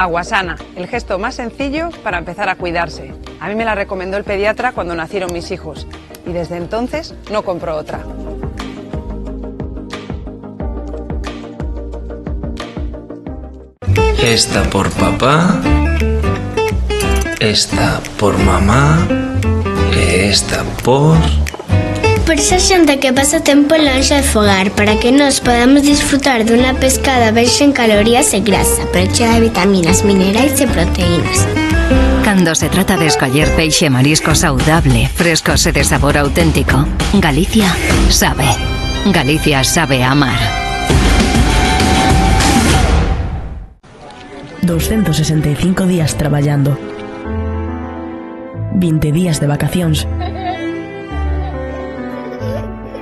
Aguasana, el gesto más sencillo para empezar a cuidarse. A mí me la recomendó el pediatra cuando nacieron mis hijos y desde entonces no compro otra. Esta por papá, esta por mamá, esta por... Por esa xente que pasa tempo lonxe de fogar, para que nos podamos disfrutar dunha pescada baixa en calorías e grasa, pero chea de vitaminas, minerais e proteínas. Cando se trata de escoller peixe e marisco saudable, frescos e de sabor auténtico, Galicia sabe. Galicia sabe amar. 265 días traballando, 20 días de vacacións,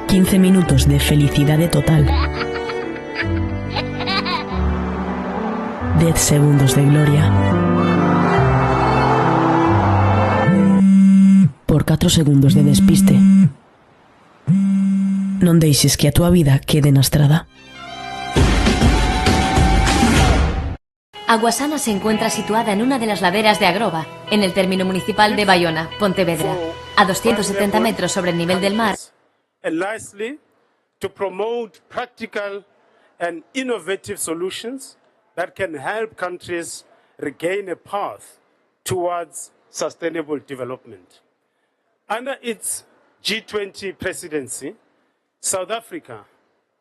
15 minutos de felicidade total, 10 segundos de gloria, por 4 segundos de despiste. Non deixes que a túa vida quede na estrada. Aguasana se encuentra situada en una de las laderas de Agroba, en el término municipal de Bayona, Pontevedra, a 270 metros sobre el nivel del mar. And lastly, to promote practical and innovative solutions that can help countries regain a path towards sustainable development. Under its G20 presidency, South Africa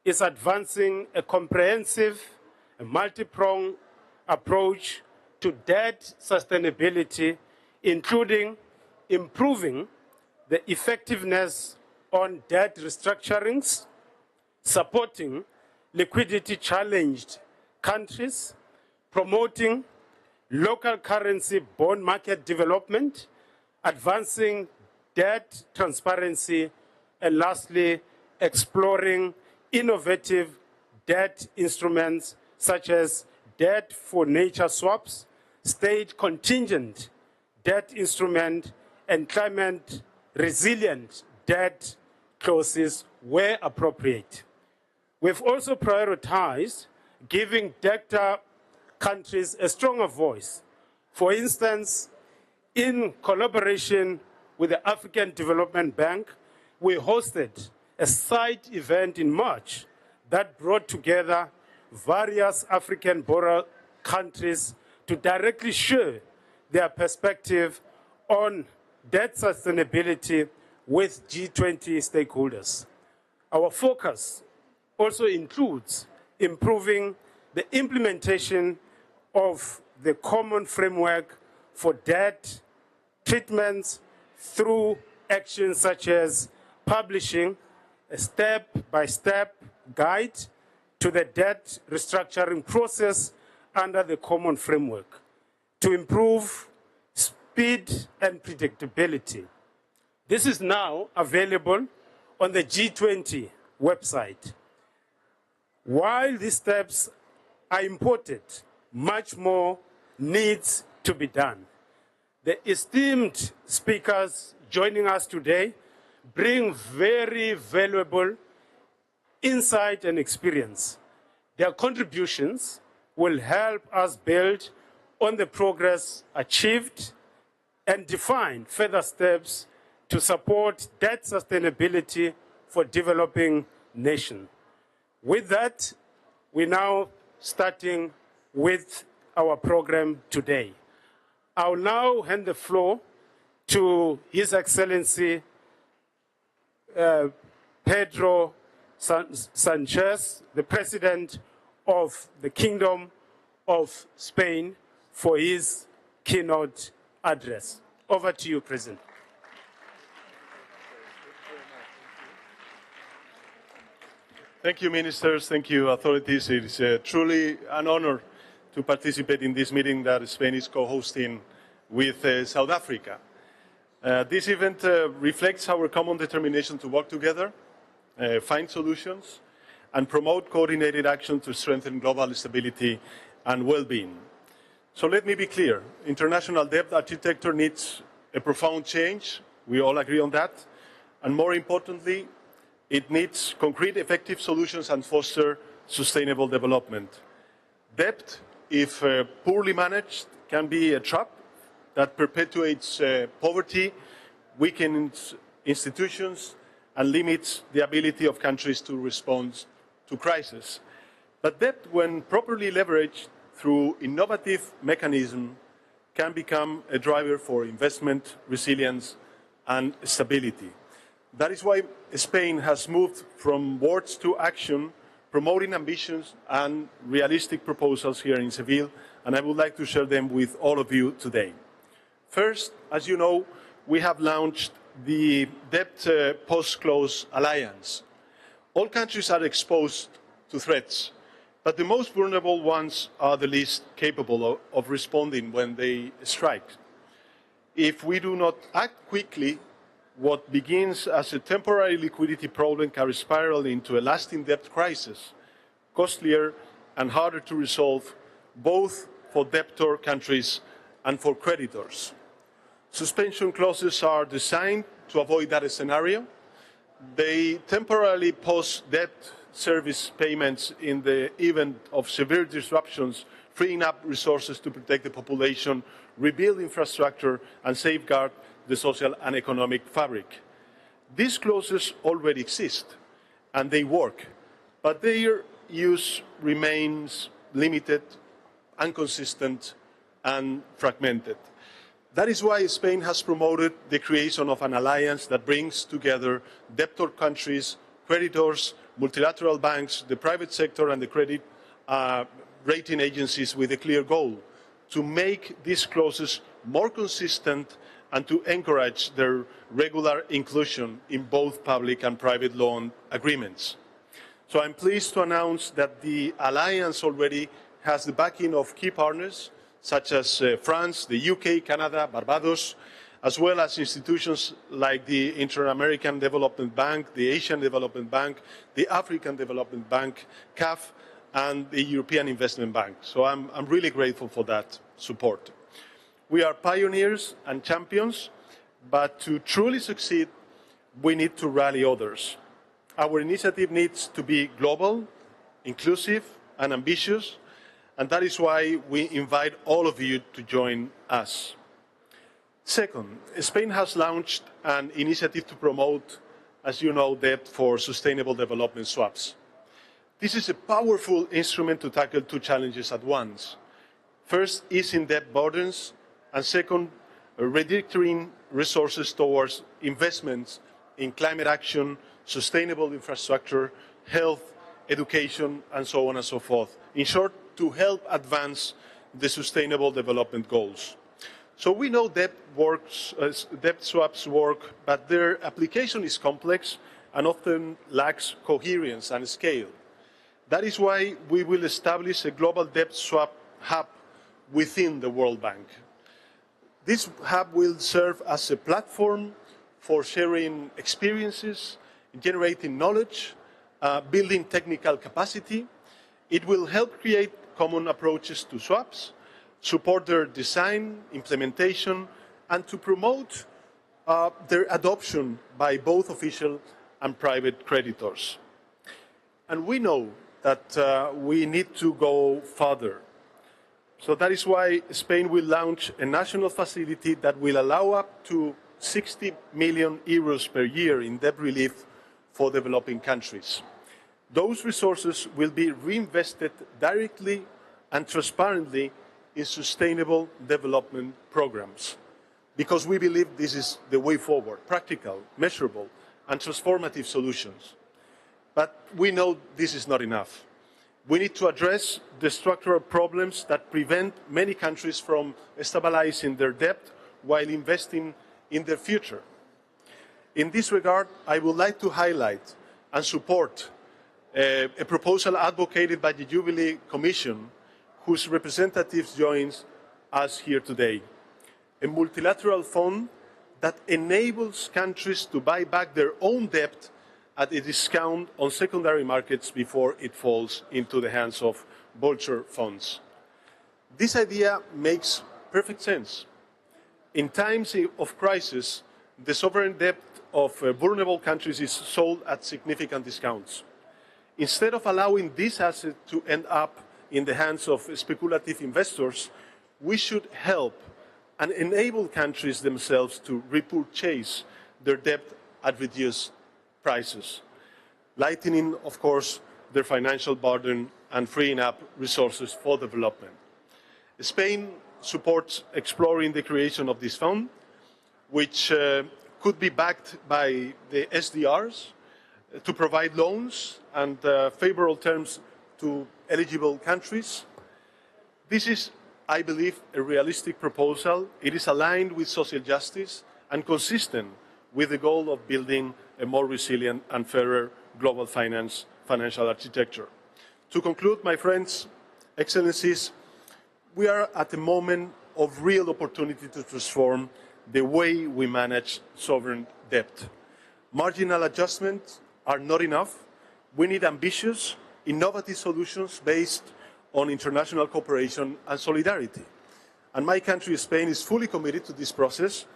is advancing a comprehensive and multi-pronged approach to debt sustainability, including improving the effectiveness on debt restructurings, supporting liquidity-challenged countries, promoting local currency bond market development, advancing debt transparency, and lastly, exploring innovative debt instruments such as debt for nature swaps, state contingent debt instrument, and climate resilient debt clauses where appropriate. We've also prioritized giving debtor countries a stronger voice. For instance, in collaboration with the African Development Bank, we hosted a side event in March that brought together various African borrower countries to directly share their perspective on debt sustainability with G20 stakeholders. Our focus also includes improving the implementation of the common framework for debt treatments through actions such as publishing a step-by-step guide to the debt restructuring process under the common framework to improve speed and predictability. This is now available on the G20 website. While these steps are important, much more needs to be done. The esteemed speakers joining us today bring very valuable insight and experience. Their contributions will help us build on the progress achieved and define further steps to support debt sustainability for developing nations. With that, we're now starting with our program today. I'll now hand the floor to His Excellency Pedro Sánchez, the President of the Kingdom of Spain, for his keynote address. Over to you, President. Thank you, ministers. Thank you, authorities. It is truly an honor to participate in this meeting that Spain is co-hosting with South Africa. This event reflects our common determination to work together, find solutions, and promote coordinated action to strengthen global stability and well-being. So let me be clear. International debt architecture needs a profound change. We all agree on that. And more importantly, it needs concrete, effective solutions and foster sustainable development. Debt if poorly managed, can be a trap that perpetuates poverty, weakens institutions, and limits the ability of countries to respond to crisis. But debt, when properly leveraged through innovative mechanisms, can become a driver for investment, resilience, and stability. That is why Spain has moved from words to action, promoting ambitions and realistic proposals here in Seville, and I would like to share them with all of you today. First, as you know, we have launched the Debt Post-Close Alliance. All countries are exposed to threats, but the most vulnerable ones are the least capable of responding when they strike. If we do not act quickly, what begins as a temporary liquidity problem can spiral into a lasting debt crisis, costlier and harder to resolve, both for debtor countries and for creditors. Suspension clauses are designed to avoid that scenario. They temporarily pause debt service payments in the event of severe disruptions, freeing up resources to protect the population, rebuild infrastructure, and safeguard the social and economic fabric. These clauses already exist, and they work, but their use remains limited, inconsistent, and fragmented. That is why Spain has promoted the creation of an alliance that brings together debtor countries, creditors, multilateral banks, the private sector, and the credit rating agencies with a clear goal: to make these clauses more consistent and to encourage their regular inclusion in both public and private loan agreements. So I'm pleased to announce that the alliance already has the backing of key partners such as France, the UK, Canada, Barbados, as well as institutions like the Inter-American Development Bank, the Asian Development Bank, the African Development Bank, CAF, and the European Investment Bank. So I'm really grateful for that support. We are pioneers and champions, but to truly succeed, we need to rally others. Our initiative needs to be global, inclusive, and ambitious, and that is why we invite all of you to join us. Second, Spain has launched an initiative to promote, as you know, debt for sustainable development swaps. This is a powerful instrument to tackle two challenges at once. First, easing debt burdens, and second, redirecting resources towards investments in climate action, sustainable infrastructure, health, education, and so on and so forth. In short, to help advance the sustainable development goals. So we know debt swaps work, but their application is complex and often lacks coherence and scale. That is why we will establish a global debt swap hub within the World Bank. This hub will serve as a platform for sharing experiences, generating knowledge, building technical capacity. It will help create common approaches to swaps, support their design, implementation, and to promote their adoption by both official and private creditors. And we know that we need to go further. So that is why Spain will launch a national facility that will allow up to 60 million euros per year in debt relief for developing countries. Those resources will be reinvested directly and transparently in sustainable development programs, because we believe this is the way forward: practical, measurable, and transformative solutions. But we know this is not enough. We need to address the structural problems that prevent many countries from stabilizing their debt while investing in their future. In this regard, I would like to highlight and support a proposal advocated by the Jubilee Commission, whose representatives join us here today. A multilateral fund that enables countries to buy back their own debt at a discount on secondary markets before it falls into the hands of vulture funds. This idea makes perfect sense. In times of crisis, the sovereign debt of vulnerable countries is sold at significant discounts. Instead of allowing this asset to end up in the hands of speculative investors, we should help and enable countries themselves to repurchase their debt at reduced prices, lightening, of course, their financial burden and freeing up resources for development. Spain supports exploring the creation of this fund, which could be backed by the SDRs to provide loans and favorable terms to eligible countries. This is, I believe, a realistic proposal. It is aligned with social justice and consistent with the goal of building a more resilient and fairer global financial architecture. To conclude, my friends, Excellencies, we are at a moment of real opportunity to transform the way we manage sovereign debt. Marginal adjustments are not enough. We need ambitious, innovative solutions based on international cooperation and solidarity. And my country, Spain, is fully committed to this process,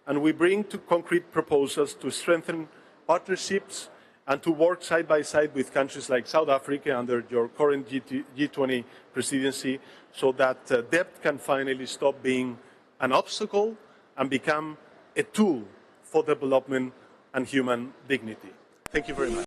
and we bring to concrete proposals to strengthen partnerships and to work side by side with countries like South Africa under your current G20 presidency, so that debt can finally stop being an obstacle and become a tool for development and human dignity. Thank you very much.